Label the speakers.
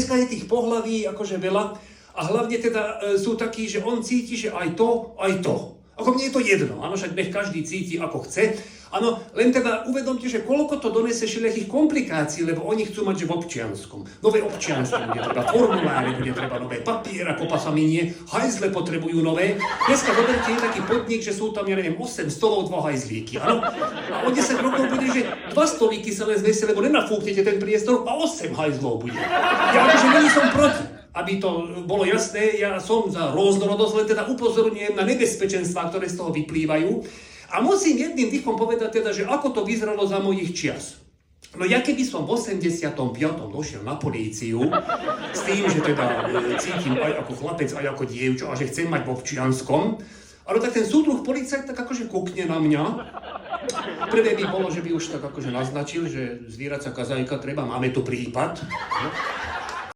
Speaker 1: dneska je tých pohlaví akože veľa a hlavne teda sú takí, že on cíti, že aj to, aj to. Ako mne je to jedno, áno, však nech každý cíti ako chce. Áno, len teda uvedomte, že koľko to donese všelijakých komplikácií, lebo oni chcú mať, že v občianskom. Nové občianstvo bude treba, formuláre bude treba, nové papiera, kopa sa minie, hajzle potrebujú nové. Dneska zoberte je taký podnik, že sú tam, ja neviem, 8 stolov, 2 hajzlíky, áno. A o 10 rokov bude, že 2 stolíky sa len zvesia, lebo nenafúknete ten priestor a 8 hajzlov bude. Ja akože není som proti. Aby to bolo jasné, ja som za rôznorodosť, len teda upozorňujem na nebezpečenstvá, ktoré z toho vyplývajú. A musím jedným dýchom povedať teda, že ako to vyzeralo za mojich čias. No ja keby som v 85. došiel na políciu s tým, že teda cítim aj ako chlapec, aj ako dievča a že chcem mať v občianskom, ale tak ten súdruh policajt tak akože kúkne na mňa. Prvé by bolo, že by už tak akože naznačil, že zvieracia kazajka treba, máme tu prípad. No.